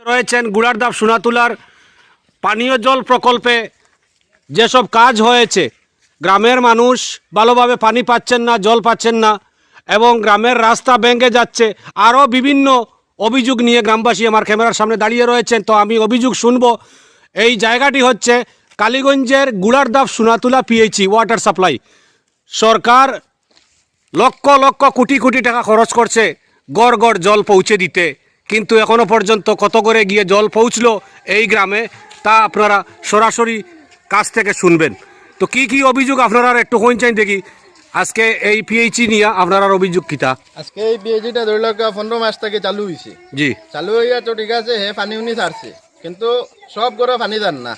রয়েছেন গুড়ারদাব সোনাতুলার পানীয় জল প্রকল্পে যেসব কাজ হয়েছে, গ্রামের মানুষ ভালোভাবে পানি পাচ্ছেন না, জল পাচ্ছেন না এবং গ্রামের রাস্তা ভেঙে যাচ্ছে। আরও বিভিন্ন অভিযোগ নিয়ে গ্রামবাসী আমার ক্যামেরার সামনে দাঁড়িয়ে রয়েছেন। তো আমি অভিযোগ শুনব। এই জায়গাটি হচ্ছে কালীগঞ্জের গুড়ারদাব সোনাতুলা পিএইচই ওয়াটার সাপ্লাই। সরকার লক্ষ লক্ষ কোটি কোটি টাকা খরচ করছে গড় গড় জল পৌঁছে দিতে, কিন্তু এখনো পর্যন্ত কত করে গিয়ে জল পৌঁছলো এই গ্রামে তা আপনারা সরাসরি কাছ থেকে শুনবেন। তো কি কি অভিযোগ আপনারা একটু হইন দেখি আজকে এই পিএইচই নিয়ে আপনার অভিযোগ কিতা? আজকে এই পিএইচিটা ধরে লোক 15 মাস থেকে চালু হয়েছে। জি, চালু হইয়া তো ঠিক আছে, হে পানি উনি ছাড়ছে, কিন্তু সব গরু পানি দেন না।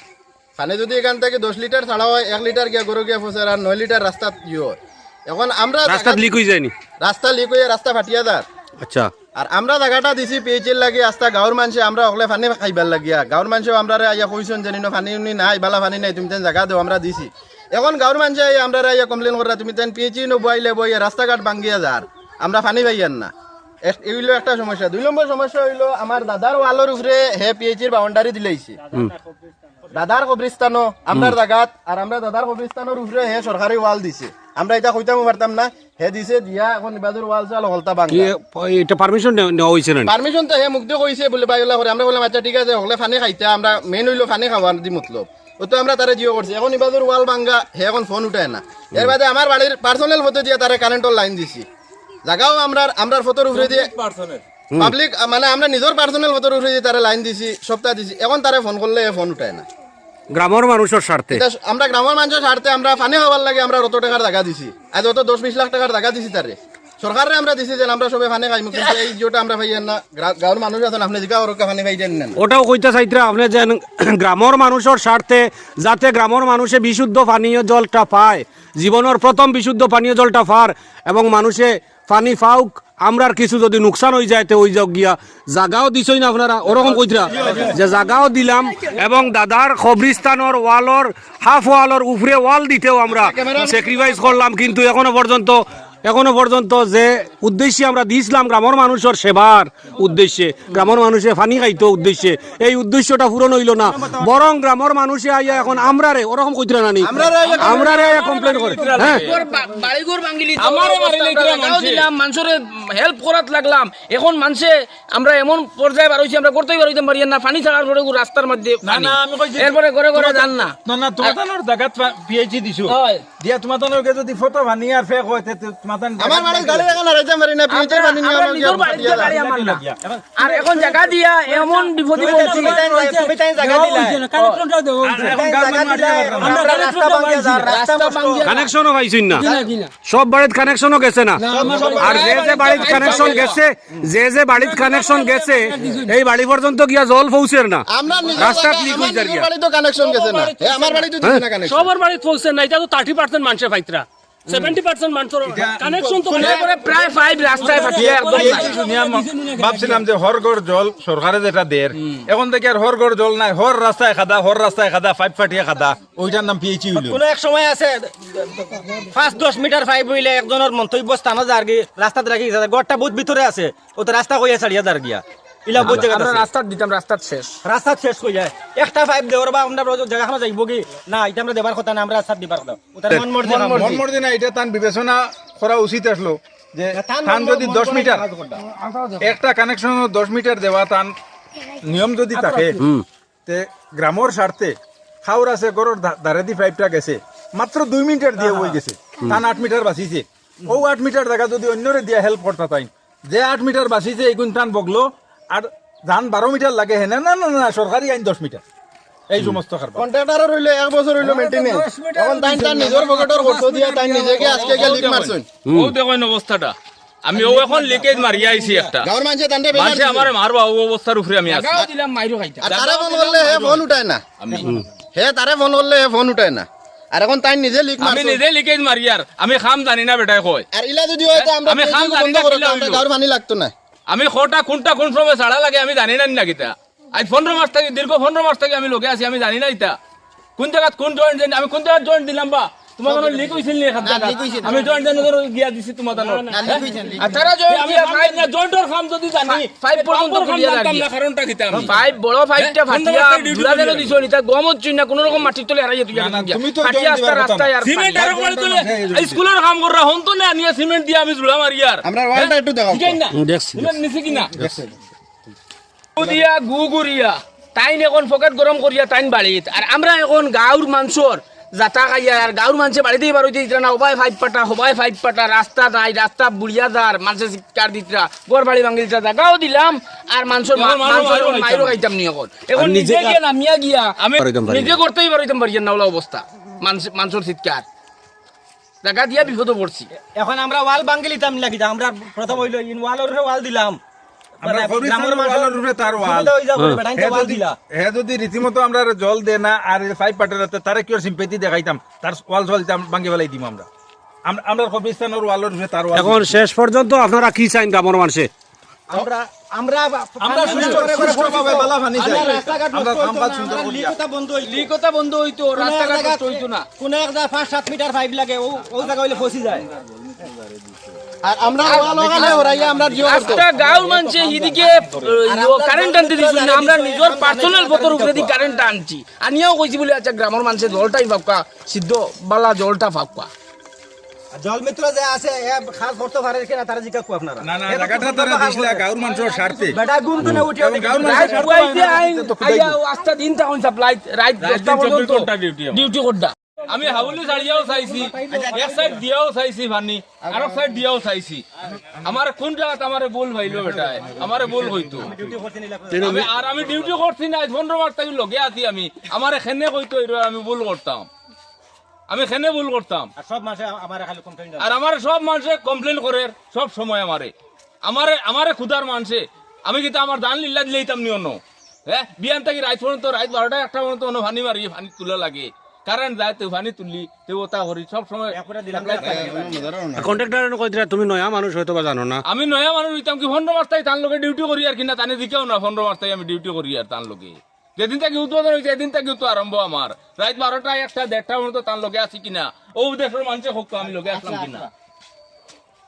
পানি যদি এখান থেকে 10 লিটার ছাড়া হয়, 1 লিটার গিয়া গরু গিয়া ফসে আর 9 লিটার রাস্তাত হয়। এখন আমরা রাস্তা লিক হয়ে যায়নি? রাস্তা লিক হয়ে রাস্তা ফাটিয়া দার। আচ্ছা, আর আমরা জায়গাটা দিছি পিএইচির লাগে আস্তা গাঁৱৰ মানুষে আমরা ওগলে পানি খাইবার লাগিয়া। গাঁৱৰ মানুষেও আমরা আইয়া কইছেন যে পানি উনি নাই, বালা পানি নাই, তুমি তেন জায়গা দেও, আমরা দিছি। এখন গাঁৱৰ মানুষে আমরা আইয়া কমপ্লেন করা, তুমি তেন পিএইচি নবাইলে বই রাস্তাঘাট ভাঙ্গিয়া যার, আমরা পানি পাইয়ান না। এগুলো একটা সমস্যা। 2 নম্বর সমস্যা হইলো আমার দাদার ওয়ালের উপরে হে পিএইচির বাউন্ডারি দিলাইছে। দাদার কবরস্থানও আমরার জায়গাত, আর আমরা দাদার কবরস্থানের উপরে হে সরকারি ওয়াল দিছে। আমরা এটা কইতাম পারতাম না, হে দিছে দিয়া এখন নিবাজুর ওয়াল চাল হলতা ভাঙা। এটা পারমিশন নেওয়া হয়েছে না? পারমিশন তো হে মুগ্ধ কইছে বলে বাইলা করে। আমরা বললাম আচ্ছা ঠিক আছে, হলে পানি খাইতা, আমরা মেন হইলো পানি খাওয়ার দি মতলব। ও তো আমরা তারে জিও করছি। এখন নিবাজুর ওয়াল ভাঙা, হে এখন ফোন উঠায় না। এর বাদে আমার বাড়ির পার্সোনাল ফটো দিয়ে তারে কারেন্টের লাইন দিছি। জায়গাও আমরা ফটোর উপরে দিয়ে পাবলিক মানে আমরা নিজের পার্সোনাল ফটোর উপরে দিয়ে তারে লাইন দিছি, সপ্তাহ দিছি। এখন তারে ফোন করলে ফোন উঠায় না। গ্রামের মানুষের স্বার্থে আমরা গ্রামের মানুষের স্বার্থে আমরা পানি খাওয়ার লাগে আমরা অত টাকার জায়গা দিছি। আজ অত 10-20 লাখ টাকার জায়গা দিছি তারে। সরকারে আমরা দিছি যে আমরা সবাই পানি খাইমু, কিন্তু এই যেটা আমরা পাইয়েন না। গাঁৱৰ মানুষ আছেন, আপনি জিগা ওরকা পানি পাইতেন না। ওটাও কইতে চাইতে আপনি যে গ্রামের মানুষের স্বার্থে যাতে গ্রামের মানুষে বিশুদ্ধ পানীয় জলটা পায়, জীবনের প্রথম বিশুদ্ধ পানীয় জলটা পার এবং মানুষে পানি পাউক। আমরার কিছু যদি নুকসান হয়ে যায় তো ওই যাও গিয়া জাগাও দিছই না আপনারা, ওরকম কইতরা যে জাগাও দিলাম এবং দাদার কবরস্থানের ওয়ালর হাফ ওয়ালর উপরে ওয়াল দিতেও আমরা স্যাক্রিফাইস করলাম। কিন্তু এখনো পর্যন্ত যে উদ্দেশ্যে আমরা দিয়েছিলাম গ্রামের মানুষের সেবার উদ্দেশ্যে, গ্রামের মানুষের পানি খাইতো উদ্দেশ্যে, এই উদ্দেশ্যটা পূরণ হইল না। বরং গ্রামের মানুষে আইয়া এখন আমরারে ওরকম কইতরা নানি, আমরারে কমপ্লেন করে। হ্যাঁ, বাড়িঘর ভাঙিলি দিলাম, মানুষের হেল্প করাত লাগলাম। এখন মানুষে আমরা এমন পর্যায়ে বার হইছি, আমরা করতেই পারইতাম পারি না। পানি ছাড়ার পরে রাস্তার মধ্যে এরপরে ঘরে ঘরে যান না। না তোমাদের জায়গাত পিএইচি দিছো দিয়া, তোমাদের যদি ফটো ভানি আর ফেক হয় আমার মানে গাড়ি লাগা না রাইতে পারি না। পিএইচির পানি নিয়ে আমরা নিজের বাড়িতে গাড়ি আমার না। আর এখন জায়গা দিয়া এমন বিপদে পড়ছি, তুমি তাই জায়গা দিলা, কানেকশনটাও দেও। আমরা রাস্তা ভাঙিয়া যার, রাস্তা ভাঙিয়া কানেকশনও পাইছিন না, সব বাড়িতে কানেকশনও গেছে না। আর যে বাড়িতে কানেকশন গেছে, যে বাড়িতে কানেকশন গেছে এই বাড়ি পর্যন্ত গিয়া জল পৌঁছের না, রাস্তা ক্লিক হয়ে যায়। আমার বাড়ি তো কানেকশন গেছে না, আমার বাড়ি তো দিছে না কানেকশন। সবার বাড়ি পৌঁছে না, এটা তো 30% মানুষের ফাইতরা, 70% মানুষের কানেকশন তো প্রায় 5 রাস্তায় ফাটিয়ে একদম ভাবছিলাম যে হরগড় জল সরকারে যেটা দের, এখন থেকে আর হরগড় জল নাই, হর রাস্তায় খাদা পাইপ ফাটিয়ে খাদা, ওইটার নাম পিএইচি হইল। কোন এক সময় আছে 5-10 মিটার পাইপ হইলে একজনের মন্তব্য স্থান যার গিয়ে রাস্তাতে রাখি গড়টা বহুত ভিতরে আছে, ও তো রাস্তা কইয়া ছাড়িয়া যার গিয়া ইলা বহুত জায়গা আমরা রাস্তা দিতাম, রাস্তা শেষ কই যায়। একটা পাইপ দেওয়ার বা আমরা জায়গাখানে যাইব কি না, এটা আমরা দেবার কথা না, আমরা রাস্তা দিবার কথা। ওটার মন মর্জি না, এটা তান বিবেচনা করা উচিত আসলো যে তান যদি 10 মিটার একটা কানেকশন 10 মিটার দেওয়া তান নিয়ম যদি থাকে, তে গ্রামের স্বার্থে খাওয়ার আছে গরুর ধারে দি পাইপটা গেছে মাত্র 2 মিটার দিয়ে হয়ে গেছে, তান 8 মিটার বাঁচিছে। ও 8 মিটার জায়গা যদি অন্যরে দিয়ে হেল্প করতে তাই, যে 8 মিটার বাঁচিছে এইগুণ টান বগলো আর ধান 12 মিটার লাগে, হ্যাঁ না সরকারি আইন 10 মিটার। এই সমস্ত কন্ট্রাক্টর হইলো 1 বছর হইলো মেইনটেনেন্স, এখন তাই তার নিজের পকেটের খরচ দিয়া তাই নিজেকে আজকে লিক মারছেন। ও দেখেন অবস্থাটা, আমি ও এখন লিকেজ মারি আইছি একটা গাঁৱৰ মানুষে তান্ডে বেলা মানুষে আমারে মারবা, ও অবস্থার উপরে আমি আছি। জায়গা দিলাম মাইরো খাইতা। তারে ফোন করলে হে ফোন উঠায় না, তারে ফোন করলে হে ফোন উঠায় না। আর এখন তাই নিজে লিক মারছে, আমি নিজে লিকেজ মারি। আর আমি খাম জানি না বেটাই কয়, আর ইলা যদি হয় তো আমরা আমি খাম জানি বন্ধ না করে কিলা আমরা হইলো। গাঁৱৰ পানি লাগতো না। আমি কোনটা কোন সময় ছাড়া লাগে আমি জানি না কিতা। আজ 15 মাস থেকে, দীর্ঘ 15 মাস থেকে আমি লোকে আছি, আমি জানি না ইতা কোন জায়গা কোন জয়েন্ট, আমি কোন জায়গায় জয়েন্ট দিলাম বা তোমার কোনো লিক হইছিল নি এখান থেকে আমি জয়েন্ট জেনারেটর গিয়া দিছি তোমার দানো আর তারা আমি আপনার না জয়েন্টর কাম যদি জানি পাইপ পর্যন্ত খুলিয়া রাখি কারণটা কিতা আমি পাইপ বড় পাইপটা ফাটিয়া ধুলা দেলো দিছো নি তা গম হচ্ছে না কোনো রকম মাটি তলে হারাইয়া তুই তুমি তো ফাটিয়া জয়েন্ট দিবার কথা রাস্তায় আর সিমেন্ট আর করে তুলে স্কুলের কাম কররা হন তো না নিয়ে সিমেন্ট দিয়ে আমি জুড়া মারি আর আমরা ওয়ালটা একটু দেখাও ঠিক না দেখছি সিমেন্ট নিছে কিনা দিয়া গুগুরিয়া তাইন এখন পকেট গরম করিয়া তাইন বাড়িত আর আমরা এখন গাঁর মানুষের যাতা খাইয়া আর গাঁর মানুষে বাড়িতেই বাড়িতে দিতরা না হবাই ফাইভ পাটা রাস্তা নাই রাস্তা বুড়িয়া দার মানুষের শিকার দিতরা গড় বাড়ি ভাঙিল জায়গাও দিলাম আর মানুষের মাইরও খাইতাম নি এখন নিজে গিয়ে নামিয়া গিয়া আমি নিজে করতেই পারিতাম পারিয়া না ওলা অবস্থা মানুষের চিৎকার জায়গা দিয়া বিপদে পড়ছি এখন আমরা ওয়াল ভাঙ্গি লিতাম লাগি আমরা প্রথম হইল ইন ওয়ালের ওয়াল দিলাম আমরা গ্রামের ওয়ালের উপরে তার ওয়াল সুবিধা হই যাবে বেটাইতে ওয়াল দিলা হে যদি রীতিমতো আমরা জল দে না আর পাইপ পাটের তারে কি সিম্পেথি দেখাইতাম তার ওয়াল জল ভাঙ্গি ফেলাই দিম আমরা আমরা কবিস্তানের ওয়ালের উপরে তার ওয়াল এখন শেষ পর্যন্ত আপনারা কি চাইন গ্রামের মানুষে আমরা আমরা আমরা সুষ্ঠুভাবে বালা পানি চাই আমরা কামকাজ সুন্দর করি লিকতা বন্ধ হইলি লিকতা বন্ধ হইতো রাস্তাঘাট নষ্ট হইতো না কোন এক জায়গা 5-7 মিটার পাইপ লাগে ও জায়গা হইলে ফসি যায় আর আমরা ওয়াল ওখানে ওরাইয়া আমরা জিও করতে একটা গাঁর মানুষে এদিকে কারেন্ট আনতে দিছিল না আমরা নিজের পার্সোনাল ফটোর উপরে দি কারেন্ট আনছি আনিয়াও কইছি বলে আচ্ছা গ্রামের মানুষের জলটাই ফাঁকা সিদ্ধ বালা জলটা ফাঁকা জল মিত্র যে আছে এ খাস করতে পারে কিনা তারা জিজ্ঞাসা কো আপনারা না না জায়গাটা তারা দিছলা গাঁর মানুষের স্বার্থে বেটা ঘুম তো না উঠে গাঁর রাইট মানুষের বুয়াইতে আইয়া আস্তা দিন তখন সাপ্লাই রাইট 10টা পর্যন্ত ডিউটি করডা আমি হাউলি ছাড়িয়াও চাইছি এক সাইড দিয়াও চাইছি ভানি আর এক সাইড দিয়াও চাইছি আমার কোন জায়গাতে আমারে বল ভাইলো বেটা আমারে বল হইতো আর আমি ডিউটি করছি না 15 মাস তাই লগে আছি আমি আমারে খেনে কইতো আমি ভুল করতাম আমি খেনে ভুল করতাম আর সব মাসে আমার খালি কমপ্লেইন আর আমার সব মানুষে কমপ্লেন করে সব সময় আমারে খুদার মানুষে আমি কিন্তু আমার দান লিল্লা দিলেইতাম নি অন্য হ্যাঁ বিয়ান থেকে রাত পর্যন্ত রাত 12টা 1টা পর্যন্ত অন্য ভানি মারি ভানি তুলা লাগে কারেন্ট যায় তো ভানি তুললি তো ওটা করি সব সময় কন্ট্রাক্টর কইতরা তুমি নয়া মানুষ হয়তো বা জানো না আমি নয়া মানুষ হইতাম কি 15 মাস তাই তার লগে ডিউটি করি আর কিনা তানে দিকেও না 15 মাস তাই আমি ডিউটি করি আর তার লগে যেদিন থেকে উদ্বোধন হয়েছে এদিন থেকে তো আরম্ভ আমার রাত 12টা 1টা 1:30টা পর্যন্ত তার লগে আছি কিনা ও দেশের মানুষে হোক আমি লগে আসলাম কিনা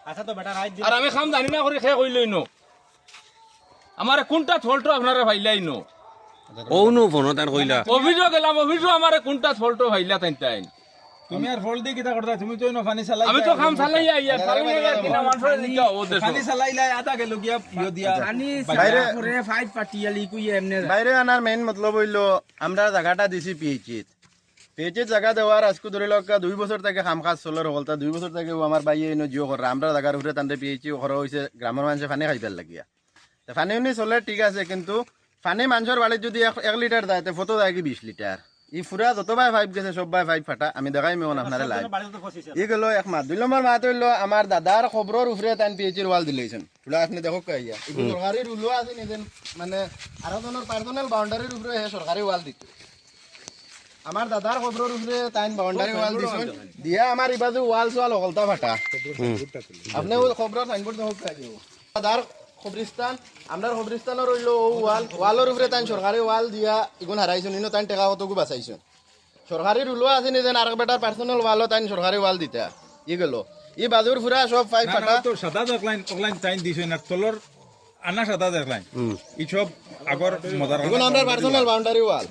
আচ্ছা তো বেটা রাইট আর আমি খাম জানি না করে খেয়ে কইলই নো আমার কোনটা ফল্ট আপনারা ভাইলাই নো ওনো ফোন তার কইলা অভিযোগ গেলাম অভিযোগ আমার কোনটা ফল্ট ভাইলা তাই তাই তুমি আর ফল দি কিটা করতা তুমি তো ইনো পানি চালাই আমি তো খাম চালাই আইয়া চালাই আর কিনা মানুষের দিকে ও দেশ পানি চালাইলা আটা গেল গিয়া ইয়ো দিয়া বাইরে ফাইট পাটিয়া লিকুই এমনে বাইরে আনার মেইন মতলব হইলো আমরা জায়গাটা দিছি পিএইচএত জায়গা দেওয়ার আজকে ধরে লোক 2 বছর থেকে কাম কাজ চলার হলতা 2 বছর থেকে আমার বাইয়ে এনে জিও করে আমরা জায়গার উপরে তান্তে পিএইচি করা হয়েছে গ্রামের মানুষে পানি খাইবার লাগিয়া পানি উনি চলে ঠিক আছে কিন্তু পানি মানুষের বাড়ির যদি 1 লিটার যায় তো ফটো যায় কি 20 লিটার ই ফুরা যত ভাই পাইপ গেছে সব ভাই পাইপ ফাটা আমি দেখাই মেন আপনারা লাইভ ই গেল এক মাস 2 নম্বর মাস হইলো আমার দাদার খবরের উপরে তান পিএইচির ওয়াল দিলেছেন ফুলা আপনি দেখো কইয়া এই সরকারি রুল আছে নিদেন মানে আরো জনের পার্সোনাল বাউন্ডারির উপরে হে সরকারি ওয়াল দিতে আমার দাদার খবরের উপরে তাইন বাউন্ডারি ওয়াল দিছেন দিয়া আমার ইবাজু ওয়াল সোয়াল হলতা ফাটা আপনি ওই খবরের সাইনবোর্ড দেখো কইয়া দাদার খবরিস্তান আমরা খবরিস্তানের রইলো ওয়ালের উপরে তাই সরকারি ওয়াল দিয়া ইগুন হারাইছেন ইনো তাই টেকা কতকু বাঁচাইছেন সরকারি রুলও আছে নি যেন আরেক বেটার পার্সোনাল ওয়ালও তাই সরকারি ওয়াল দিতা ই গেল ই বাজুর ফুরা সব পাইপ ফাটা তো সাদা অনলাইন টাইম দিছে না তলর আনা সাদা দেখলাইন ই সব আগর মজার এখন আমরা পার্সোনাল বাউন্ডারি ওয়াল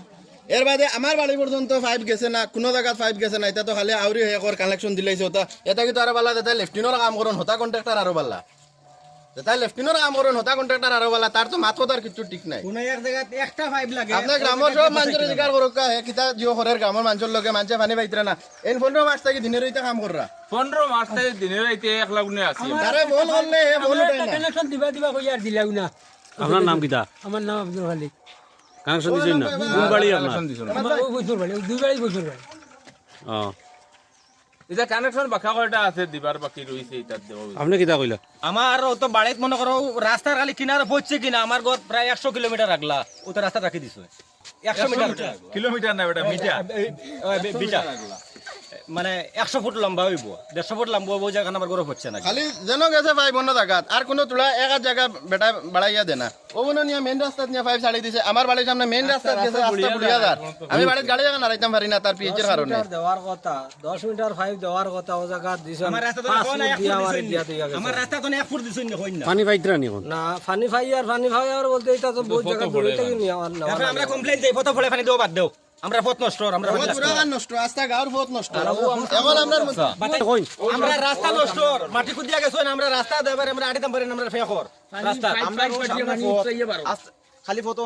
এর বাদে আমার বাড়ি পর্যন্ত পাইপ গেছে না কোনো জায়গাত পাইপ গেছে না এটা তো খালি আউরি হয়ে কানেকশন দিলাইছে ওটা এটা কিন্তু আরো বালা এটা লেফটিনোর কাম করুন হতা কন্ট্রাক্টর আরো বালা তাই লেফটিনোর কাম করুন হতা কন্ট্রাক্টর আরো বালা তার তো মাথা তার কিছু ঠিক নাই কোন এক জায়গা একটা পাইপ লাগে আপনার গ্রামের সব মানুষের অধিকার করুক হে কিতা জিও ঘরের গ্রামের মানুষের লগে মানুষে পানি পাইতরা না এই 15 মাস থেকে দিনের হইতে কাম কররা 15 মাস থেকে দিনের রাইতে 1 লাখ গুনে আছি আরে বল করলে হে বল উঠাই না কানেকশন দিবা কই আর দিলাও না আপনার নাম কিটা আমার নাম আব্দুল খালিক কানেকশন দিছেন না কোন বাড়ি আপনার আমার ওই বছর বাড়ি দুই বাড়ি বছর বাড়ি ও এটা কানেকশন বাকি কয়টা আছে দিবার বাকি রইছে এটা দেব আপনি কিটা কইলা আমার তো বাড়িত মনে করো রাস্তার খালি কিনারে পড়ছে কিনা আমার ঘর প্রায় 100 কিলোমিটার আগলা ও তো রাস্তা রাখি দিছে 100 মিটার কিলোমিটার না বেটা মিটার বিটা মানে 100 ফুট লম্বা হইব 150 ফুট লম্বা হইব জায়গা আমার গরম হচ্ছে না খালি যেন গেছে পাইপ অন্য জায়গাত আর কোনো তোলা এক আর জায়গা বেটা বাড়াইয়া দেনা ও মনে নিয়ে মেন রাস্তাত নিয়ে পাইপ ছাড়ি দিছে আমার বাড়ির সামনে মেন রাস্তাত গেছে রাস্তা বুড়িয়া যার আমি বাড়ির গাড়ি জায়গা নাড়াইতাম পারি না তার পিএইচের কারণে দেওয়ার কথা 10 মিটার পাইপ দেওয়ার কথা ও জায়গা দিছ আমার রাস্তা তো এখন 1 ফুট দিছেন আমার রাস্তা তো 1 ফুট দিছেন হই না পানি পাইতরা নি এখন না ফানি ফাই আর বলতে এটা তো বহুত জায়গা দূরে থেকে নিয়ে আমার না তারপরে আমরা কমপ্লেইন দেই ফটো ফলে পানি দেও বাদ দেও আমরা পথ নষ্ট আমরা আমার পুরা গান নষ্ট রাস্তা গাঁর বহুত নষ্ট এখন আমরা কই আমরা রাস্তা নষ্ট মাটি কুদিয়া গেছেন আমরা রাস্তা দেবার আমরা আড়িতাম পারেন আমরা ফেকর রাস্তা আমরা খালি ফটো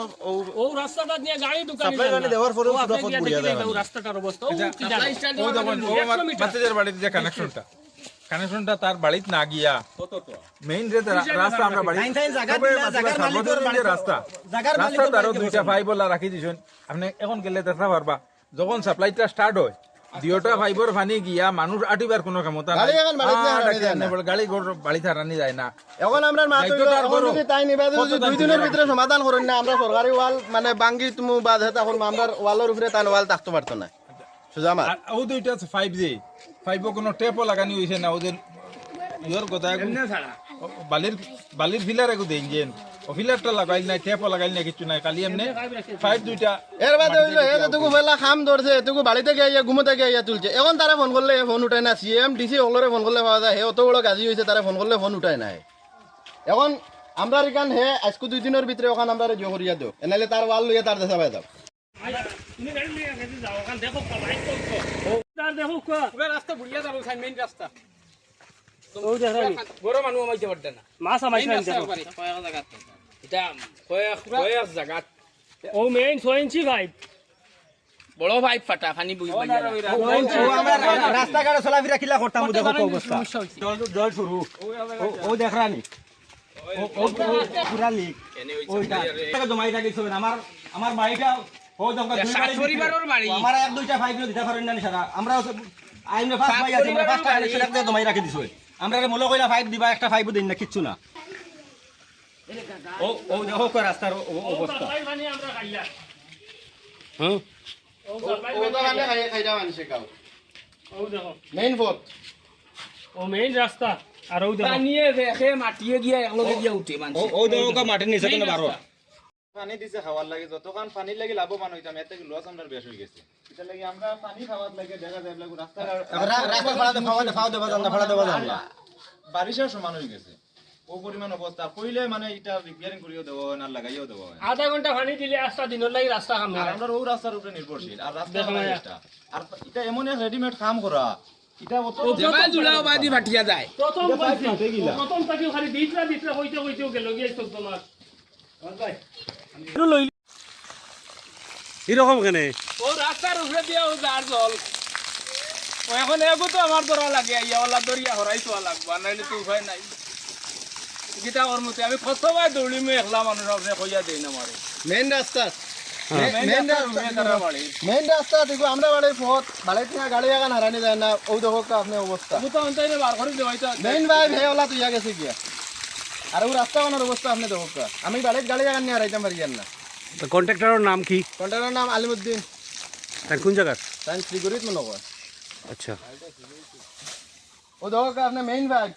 ও রাস্তাটা নিয়ে গাড়ি দোকানে সাপ্লাই মানে দেওয়ার পরেও পুরো পথ বুড়িয়া যায় ও রাস্তাটার অবস্থা ও ও যখন ও আমার বাচ্চাদের বাড়িতে যে কানেকশনটা তার বাড়িতে না গিয়া মেইন যে রাস্তা আমরা বাড়ি টাইম জায়গা সবে দিলা জায়গার মালিকের যে রাস্তা জায়গার রাস্তা মালিকের তারও দুইটা ফাইবলা রাখি দিছেন আপনি এখন গেলে দেখা পারবা যখন সাপ্লাইটা স্টার্ট হয় দুইটা ফাইবর পানি গিয়া মানুষ আটিবার কোনো ক্ষমতা নাই গাড়ি এখন বাড়িতে হারানি যায় না। গাড়ি বাড়িতে হারানি যায় না এখন আমরা মাত্র দায়িত্বটার বড়। যদি তাই নিবা যদি 2 দিনের ভিতরে সমাধান করেন না আমরা সরকারি ওয়াল মানে বাঙ্গি তুমি বাদ হেতা এখন আমরা ওয়ালের উপরে তান ওয়াল থাকতে পারতো না সুজা আমার আর ও দুইটা 5G 5 কোনো টেপও লাগানি হইছে না ওদের ইয়র কথা বালির ফিলার এগু দেন যেন ও ফিলারটা লাগাইল না টেপও লাগাইল না কিছু নাই খালি এমনি 5 দুইটা এর বাদে হইলো হে তুকু ফেলা খাম ধরছে তুকু বাড়িতে গিয়ে ঘুমোতে গিয়ে তুলছে এখন তারা ফোন করলে ফোন উঠায় না সিএম ডিসি ওগুলোরে ফোন করলে পাওয়া যায় হে অত বড় গাজি হয়েছে তারা ফোন করলে ফোন উঠায় না এখন আমরা এখান হে আজকে 2 দিনের ভিতরে ওখান আমরা জো করিয়া দেও এনালে তার ওয়াল লইয়া তার দেশা পাই দাও তুমি গাড়ি নিয়ে গেছে যাও ওখান দেখো বাইক তো তার দেখো কো রাস্তা বুড়িয়া যাবো সাইন মেইন রাস্তা ও দেখরানি বড় মানুষ আমাইতে পারতে না মাছ আমাইতে না দেখো কয়েক জায়গা এটা কয়েক জায়গা ও মেইন 6 ইঞ্চি পাইপ বড় পাইপ ফাটা পানি বুই আমরা রাস্তা ঘাটে চলাফেরা কিলা করতাম দেখো তো অবস্থা জল শুরু ও দেখরানি ও পুরা লিক ওইটা টাকা জমাই রাখিছ আমার বাড়িটা ও দমকা দুই বাড়ি পরিবারের বাড়ি আমার এক দুইটা ফাইভ দিতে পারেন না সারা আমরা আইনে ফার্স্ট ভাই আছে আমরা ফার্স্ট আইনে সেটা জমাই রাখি দিছ আমরা মূল কইলা ফাইভ দিবা একটা ফাইভ দিন না কিচ্ছু না ও দেখো কো রাস্তার অবস্থা পানি আমরা খাইলা হ্যাঁ ও সাপ্লাই ও তো মানে খাইরা মানুষে কাও ও দেখো মেইন ফোর্ট ও মেইন রাস্তা আর ও দেখো পানিয়ে দেখে মাটিয়ে গিয়া একলগে গিয়া উঠে মানুষ ও দেখো কা মাটির নিচে কেন বারো পানি দিছে খাওয়ার লাগে যতক্ষণ পানির লাগে লাভবান হইতাম এতে লস আমরা বেশ হয়ে গেছে এটা লাগে আমরা পানি খাওয়ার লাগে দেখা যায় রাস্তা রাস্তা ফাড়া দেবা জানা ফাড়া দেবা জানা বারিশের সমান হয়ে গেছে ও পরিমাণ অবস্থা কইলে মানে এটা রিপেয়ারিং করিও দেবো না লাগাইও দেবো আধা ঘন্টা পানি দিলে আস্তা দিনের লাগি রাস্তা কাম আর আমরা ও রাস্তার উপরে নির্ভরশীল আর রাস্তা এটা আর এটা এমন এক রেডিমেড কাম করা এটা অত জবাই দুলাও বাদি ফাটিয়া যায় প্রথম থাকি খালি দিতরা হইতে গেল গিয়ে 14 মাস এরকম কেনে ও রাস্তার উপরে দিয়ে ও যার জল ও এখন এগো তো আমার ধরা লাগে ইয়া ওলা দরিয়া হরাই তো লাগবে নাইলে তো উপায় নাই গীতা কর্মতে আমি কতবার দৌড়ি মে একলা মানুষ আপনি কইয়া দেই না মারে মেইন রাস্তা বাড়ি মেইন রাস্তা দেখো আমরা বাড়ির পথ বাড়িতে গাড়ি এখন হারানি যায় না ও দেখো আপনি অবস্থা তো অন্তরে বার করে দেওয়াই তো মেইন ভাই হে ওলা তুইয়া গেছে গিয়া আর ও রাস্তা বানার অবস্থা আপনি দেখো আমি বাড়ির গাড়ি এখন নিয়ে হারাইতাম পারি না কন্ট্রাক্টরের নাম কি কন্ট্রাক্টরের নাম আলিমুদ্দিন তার কোন জায়গার তাই শ্রীগরিত মনে কর আচ্ছা ও দেখো আপনি মেইন ভাই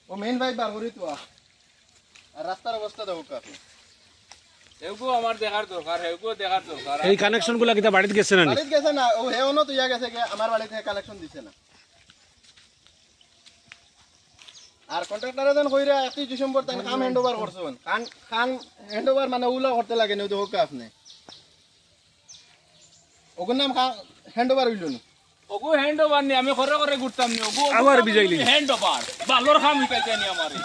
ও মেইন ভাই বার করি তো আর রাস্তার অবস্থা দেখো আপনি এগো আমার দেখার দরকার এগো দেখার দরকার এই কানেকশনগুলো কিতা বাড়িতে গেছে না নি? বাড়িতে গেছে না ও হে অন্য তুইয়া গেছে গে আমার বাড়িতে কালেকশন দিছে না আর কন্ট্রাক্টরে দেন কইরা 31 ডিসেম্বর তাই কাম হ্যান্ডওভার করছেন কাম হ্যান্ডওভার মানে উলা করতে লাগে না দেখো আপনি ওগুর নাম হ্যান্ডওভার হইল না ওগো হ্যান্ড ওভার নি আমি করে ঘুরতাম নি ওগো আবার বিজাইলি হ্যান্ড ওভার বালোর খাম হিকাইতে নি আমারে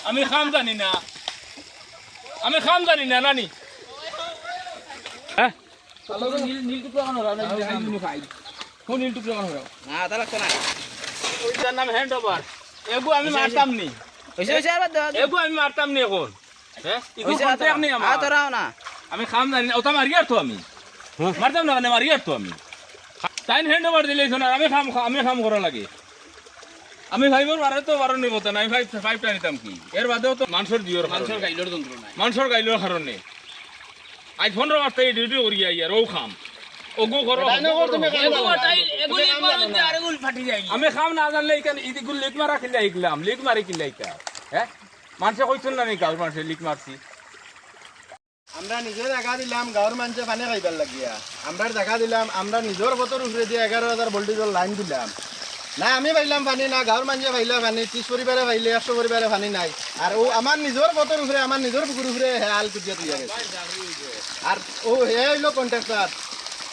আমি খাম জানি না নানি হ্যাঁ নীল টুকরা কানো রাও না নীল ফাই কোন নীল টুকরা কানো রাও না তা লাগতো না ওইটার নাম হ্যান্ড ওভার এগো আমি মারতাম নি হইছে আবার দাও এগো আমি মারতাম নি এখন হ্যাঁ ইগো কন্টাক্ট নি আমার তোরাও না আমি খাম জানি না ওটা মারিয়ার তো আমি মারতাম না মানে মারিয়ার তো আমি তাইন হ্যান্ড ওভার দিলে শোনা আমি খাম করা লাগে আমি ভাইবর বারে তো বারো নিব না আমি ফাইভটা নিতাম কি এর বাদেও তো মানুষের জিওর মানুষের গাইলোর যন্ত্রণা মানুষের গাইলোর কারণে আজ 15 বার থেকে ডিউটি করি আর ও খাম ওগু করো আমি খাম না জানলে এখানে ইদিগুল লিক মারা কিনলে ইগলাম লিক মারি কিনলে ইকা হ্যাঁ মানুষে কইছেন না নি গাঁর মানুষে লিক মারছি আমরা নিজে জায়গা দিলাম গাঁৱৰ মানুষে পানি খাইবার লাগিয়া আমরা জায়গা দিলাম আমরা নিজের বতর উপরে দিয়ে 11,000 ভোল্টেজের লাইন দিলাম না আমি পাইলাম পানি না গাঁৱৰ মানুষে পাইলে পানি 30 পরিবারে পাইলে 100 পরিবারে পানি নাই আর ও আমার নিজের বতর উপরে আমার নিজের পুকুর উপরে হাল কুটিয়া দিয়ে গেছে আর ও হে হইলো কন্ট্রাক্টর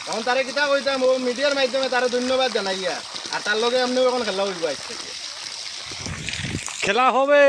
তখন তারে কিতা কইতাম ও মিডিয়ার মাধ্যমে তারে ধন্যবাদ জানাইয়া আর তার লগে এমনি এখন খেলা হইব আজকে খেলা হবে